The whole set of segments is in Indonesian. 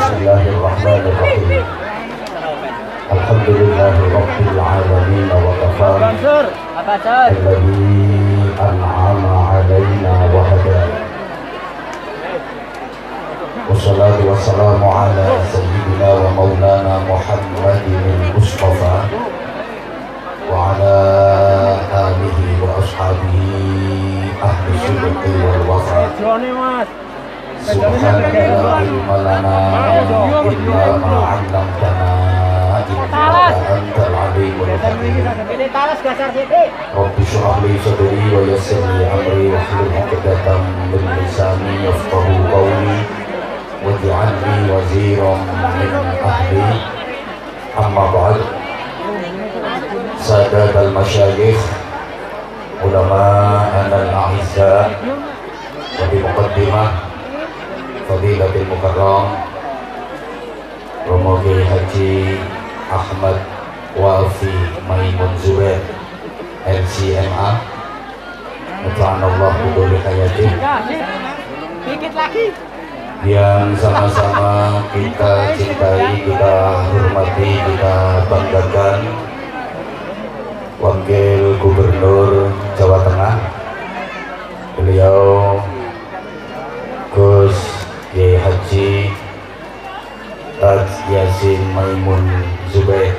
Bismillahirrahmanirrahim. Alhamdulillahirabbil alamin wa kafa. Alladzi an'ama 'alaina wa hadana. Wassalatu wassalamu ala sayyidina wa maulana Muhammadin Mustafa wa ala alihi wa ashabihi ahli sidqi wal wafa. Subhanaka la ilma lana illa ma 'allamtana innaka antal alimul hakim. Rabbi shrah li sadri wa yassir li amri wahlul 'uqdatam min lisani yafqahu qawli waj'alni waziran min ahli. Amma ba'd. Sadat al-masyayikh ulama'ana al-a'izza wa bi muqaddimah Fadilatul Mukarram Romo Kiai Haji Ahmad Wafi Maimun Zubair LCMA Mutla'anallah Budoli Hayati, yang sama-sama kita cintai, kita hormati, kita banggakan Wakil Gubernur Jawa Tengah, beliau Gus Kiai Haji Taj Yasin Maimun Zubair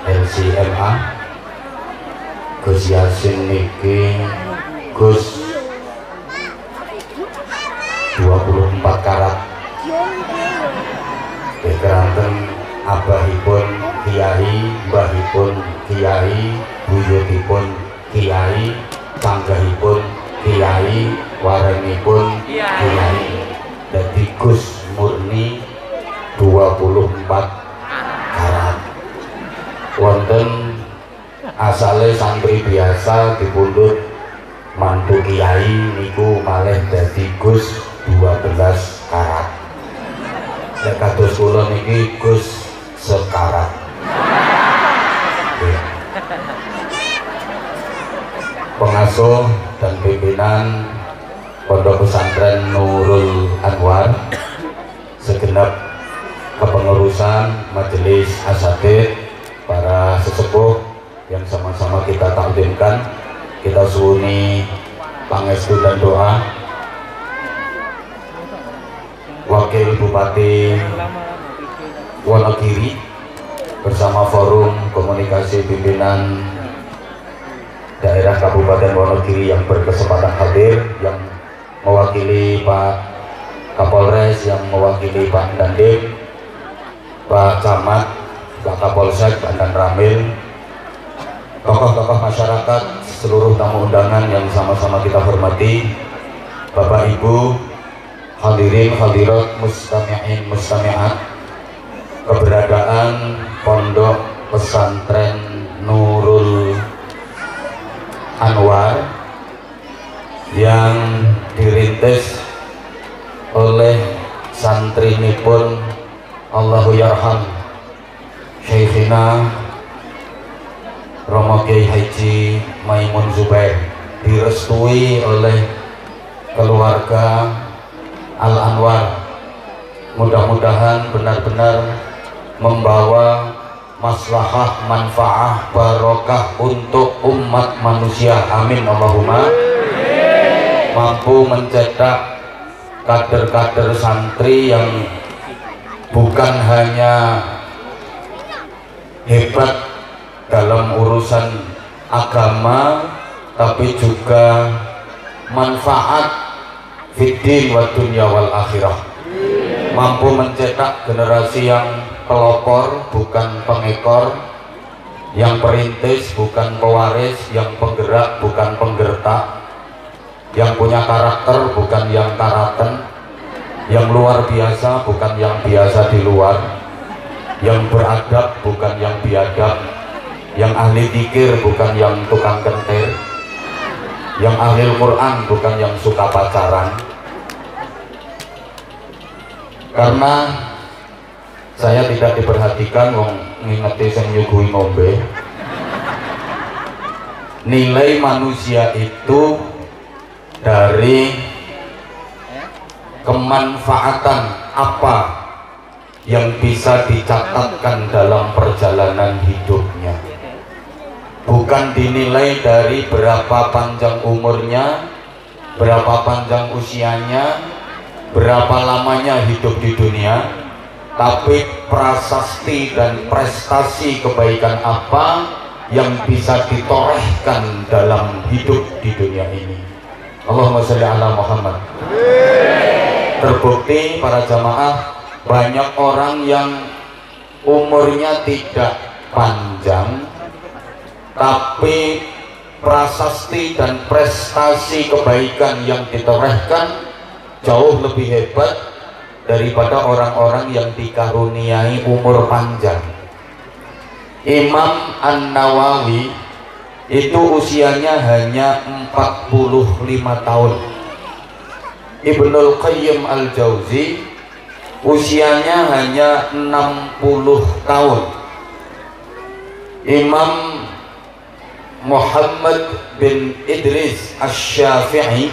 LCMA. Gus Yasin niki Gus 24 karat. Keranten abahipun kiai, mbahipun kiai, buyutipun kiai, tanggahipun kiai, warenipun kiai. Dadi Gus murni 24 karat. Wonten asale santri biasa dipundhut mantu kiai niku malih dadi Gus 12 karat. Nek kados kula niki Gus sekarat. Pengasuh dan pimpinan Pondok Pesantren Nurul Anwar, segenap kepengurusan majelis asatidz, para sesepuh yang sama-sama kita takdimkan, kita suwuni pangestu dan doa. Wakil Bupati Wonogiri bersama Forum Komunikasi Pimpinan Daerah Kabupaten Wonogiri yang berkesempatan hadir, yang mewakili Pak Kapolres, yang mewakili Pak Dandim, Pak Camat, Pak Kapolsek, Pak Dan Ramil, tokoh-tokoh masyarakat, seluruh tamu undangan yang sama-sama kita hormati, Bapak Ibu, hadirin hadirat, mustami'in mustami'at. Keberadaan Pondok Pesantren Nurul Anwar yang dirintis oleh santrinipun Allahu Yarham Syekhina Romo Kiai Haji Maimun Zubair, direstui oleh keluarga Al-Anwar, mudah-mudahan benar-benar membawa maslahah, manfaah, barokah untuk umat manusia. Amin Allahumma. Mampu mencetak kader-kader santri yang bukan hanya hebat dalam urusan agama, tapi juga manfaat fiddin wa dunya wal akhirah. Mampu mencetak generasi yang pelopor bukan pengekor, yang perintis bukan pewaris, yang penggerak bukan penggertak, yang punya karakter bukan yang karaten, yang luar biasa bukan yang biasa di luar, yang beradab bukan yang biadab, yang ahli zikir bukan yang tukang kentir, yang ahli Quran bukan yang suka pacaran. Karena saya tidak diperhatikan, wong ngingeti sing nyuguhi ngombe. Nilai manusia itu dari kemanfaatan apa yang bisa dicatatkan dalam perjalanan hidupnya. Bukan dinilai dari berapa panjang umurnya, berapa panjang usianya, berapa lamanya hidup di dunia, tapi prasasti dan prestasi kebaikan apa yang bisa ditorehkan dalam hidup di dunia ini. Allahumma sholli ala Muhammad. Terbukti para jamaah, banyak orang yang umurnya tidak panjang tapi prasasti dan prestasi kebaikan yang ditorehkan jauh lebih hebat daripada orang-orang yang dikaruniai umur panjang. Imam An-Nawawi itu usianya hanya 45 tahun. Ibnul Qayyim Al-Jauzi usianya hanya 60 tahun. Imam Muhammad bin Idris Asy-Syafi'i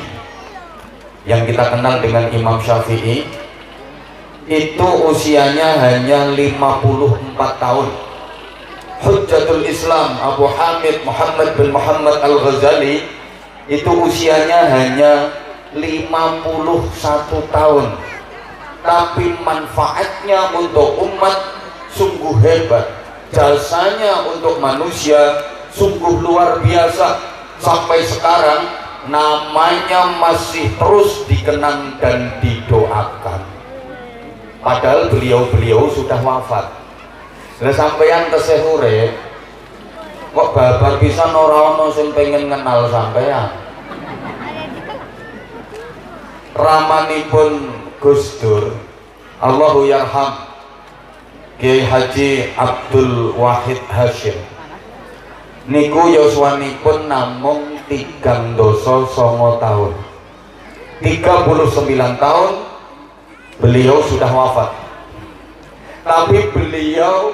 yang kita kenal dengan Imam Syafi'i itu usianya hanya 54 tahun. Hujjatul Islam Abu Hamid Muhammad bin Muhammad Al-Ghazali itu usianya hanya 51 tahun, tapi manfaatnya untuk umat sungguh hebat, jasanya untuk manusia sungguh luar biasa. Sampai sekarang namanya masih terus dikenang dan didoakan, padahal beliau-beliau sudah wafat. Lah sampeyan tesih urip kok babar pisan ora ono sing pengen kenal sampeyan. Ramanipun Gus Dur Allahu yarham Kiai Haji Abdul Wahid Hasyim niku yuswanipun namung 39 tahun. 39 tahun beliau sudah wafat, tapi beliau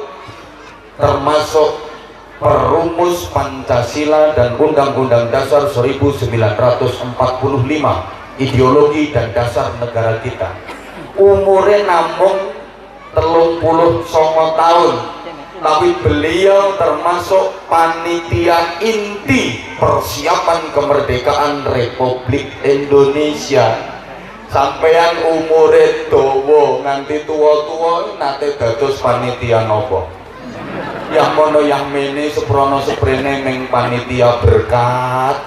termasuk perumus Pancasila dan Undang-Undang Dasar 1945, ideologi dan dasar negara kita. Umurnya namung 39 tahun, tapi beliau termasuk panitia inti persiapan kemerdekaan Republik Indonesia. Sampeyan umure dawa nganti tua-tua nate dados panitia nopo? Yang mono yang mene seprono seprene ning panitia berkat.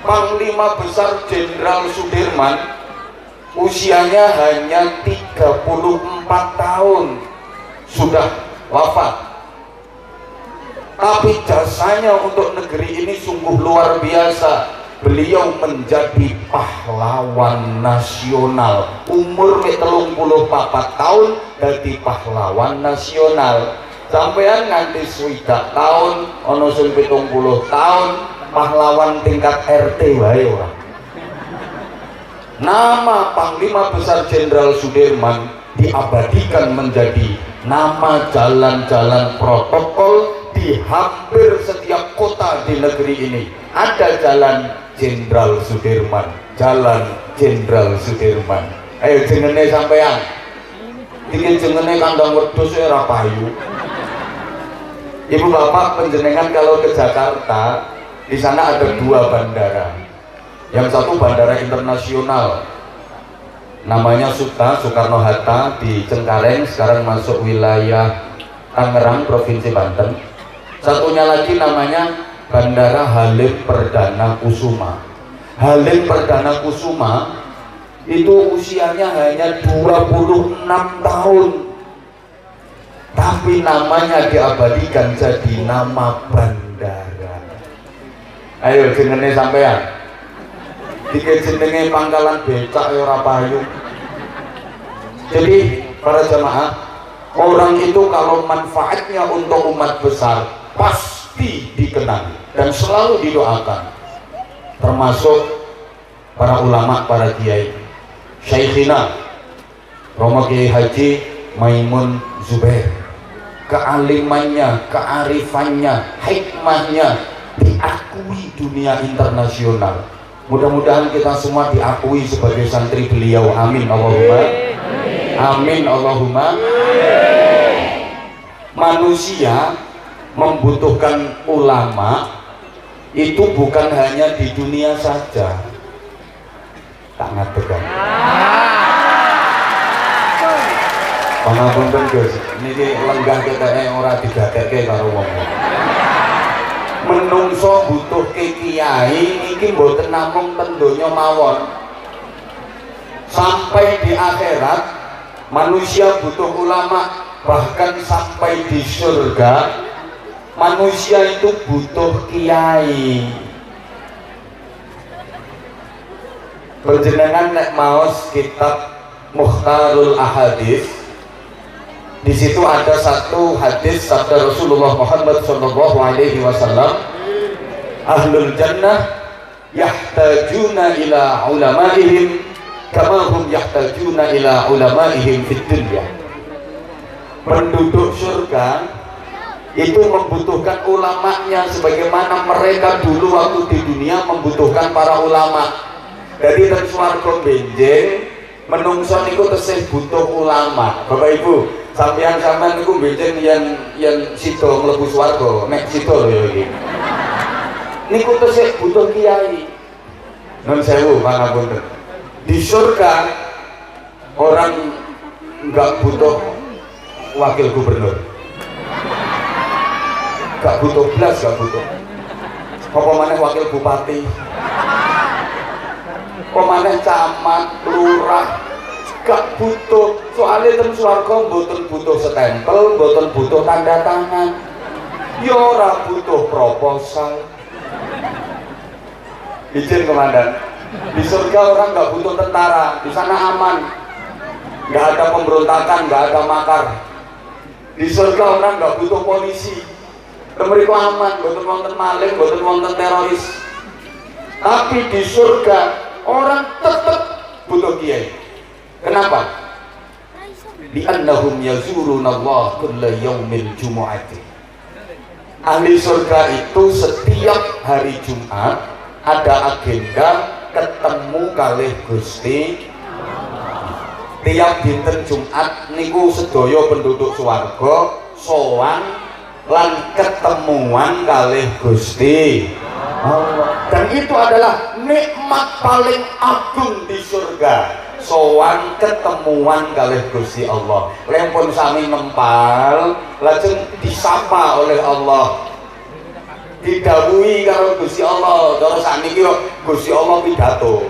Panglima Besar Jenderal Sudirman usianya hanya 34 tahun sudah wafat, tapi jasanya untuk negeri ini sungguh luar biasa. Beliau menjadi pahlawan nasional, umur 34 tahun jadi pahlawan nasional. Sampean nganti 20 tahun ono sing 70 tahun pahlawan tingkat RT wae ora. Nama Panglima Besar Jenderal Sudirman diabadikan menjadi nama jalan-jalan protokol di hampir setiap kota di negeri ini. Ada jalan Jenderal Sudirman, jalan Jenderal Sudirman. Ayo jenenge sampean. Iki jenenge kandang wedhus ora payu. Ibu bapak penjenengan kalau ke Jakarta, di sana ada 2 bandara. Yang satu bandara internasional, namanya Soekarno-Hatta di Cengkareng, sekarang masuk wilayah Tangerang, Provinsi Banten. Satunya lagi namanya Bandara Halim Perdana Kusuma. Halim Perdana Kusuma itu usianya hanya 26 tahun, tapi namanya diabadikan jadi nama bandara. Ayo jenenge sampean. Dikit jenenge pangkalan becak ya ora payu. Jadi para jamaah, orang itu kalau manfaatnya untuk umat besar pasti dikenang dan selalu didoakan, termasuk para ulama, para kiai. Syekhina Romo Kiai Haji Maimun Zubair, kealimannya, kearifannya, hikmahnya diakui dunia internasional. Mudah-mudahan kita semua diakui sebagai santri beliau, amin Allahumma. Amin Allahumma. Manusia membutuhkan ulama itu bukan hanya di dunia saja. Tak ngatekan. Pangapunten Gus, niki lenggah keteke ora digatekke karo wong. Menungso butuh kiai iki mboten namung ten donya mawon. Sampai di akhirat manusia butuh ulama, bahkan sampai di surga manusia itu butuh kiai. Panjenengan nek maos kitab Mukhtarul Ahadits, di situ ada satu hadis sabda Rasulullah Muhammad sallallahu alaihi wasallam, ahlul jannah yahtajuna ila ulamaihim kama hum yahtajuna ila ulamaihim fid dunya. Penduduk surga itu membutuhkan ulamanya sebagaimana mereka dulu waktu di dunia membutuhkan para ulama. Jadi ten swarga benjing menungso niku tesih butuh ulama. Bapak Ibu, sampean niku benjing yang sida mlebu swarga, nek sida lho ya iki. Niku tesih butuh kiai. Nun sewu pangapunten. Di surga orang enggak butuh wakil gubernur. Gak butuh belas, gak butuh. Apa maneh wakil bupati, apa maneh camat, lurah, gak butuh. Soalnya ten swarga mboten butuh stempel, mboten butuh tanda tangan, ya ora butuh proposal. Izin komandan, di surga orang gak butuh tentara, di sana aman, gak ada pemberontakan, gak ada makar. Di surga orang gak butuh polisi, mereka aman, boten wonten maling, boten wonten teroris. Tapi di surga orang tetap butuh kiai. Kenapa? Li'annahum yazuruna Allah kulla yaumil jumu'ati. Ahli surga itu setiap hari Jumat ada agenda ketemu kalih Gusti. Tiap dinten Jumat niku sedaya penduduk swarga sowan lan ketemuan kalih Gusti Allah. Dan itu adalah nikmat paling agung di surga, sowan ketemuan kalih Gusti Allah. Lempun sami nempal lajeng disapa oleh Allah, didhawuhi karo Gusti Allah. Terus sakniki Gusti Allah pidato,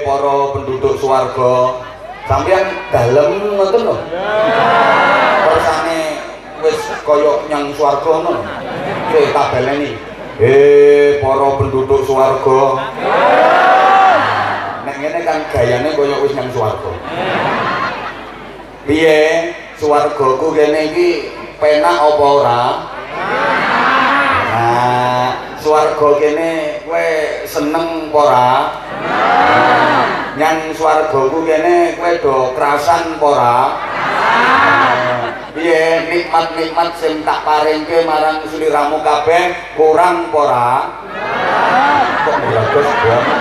para penduduk swarga, sampeyan dalem ngoten lho. Kersane wis kaya nyang swarga ngono. Nggih tak baleni. Para penduduk swarga. Nek ngene kan gayane kaya wis nyang swarga. Piye swargaku kene iki penak apa ora? Nah, swarga kene kowe seneng apa ora? Nyang swargaku kene kowe do krasan apa ora? Piye nikmat-nikmat sing tak paringke marang sliramu kabeh kurang apa ora? Kok bagus banget.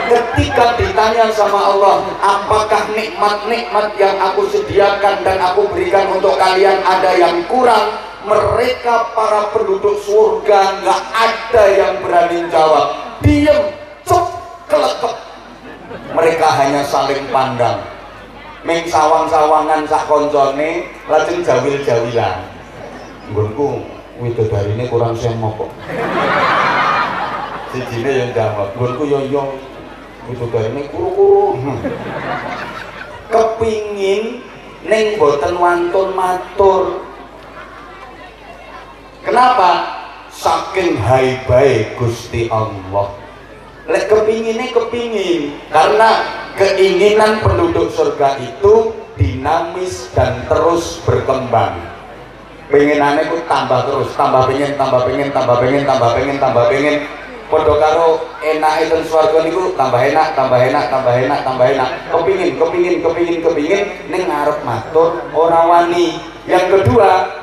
Ketika ditanya sama Allah, apakah nikmat-nikmat yang aku sediakan dan aku berikan untuk kalian ada yang kurang? Mereka para penduduk surga nggak ada yang berani jawab. Diem, cuk, kelekep. Mereka hanya saling pandang. Ming sawang-sawangan sak koncone, lajeng jawil-jawilan. Nggonku widodarine kurang semok kok. Sijine yang jawab, nggonku yo widodarine kuru-kuru. Kepingin ning boten wantun matur. Kenapa? Saking haibahe Gusti Allah. Lek kepingin karena keinginan penduduk surga itu dinamis dan terus berkembang. Pengenane ku tambah terus, tambah pengen. Padha karo enake ten swarga niku tambah enak. Kepingin ning ngarep matur ora wani. Yang kedua,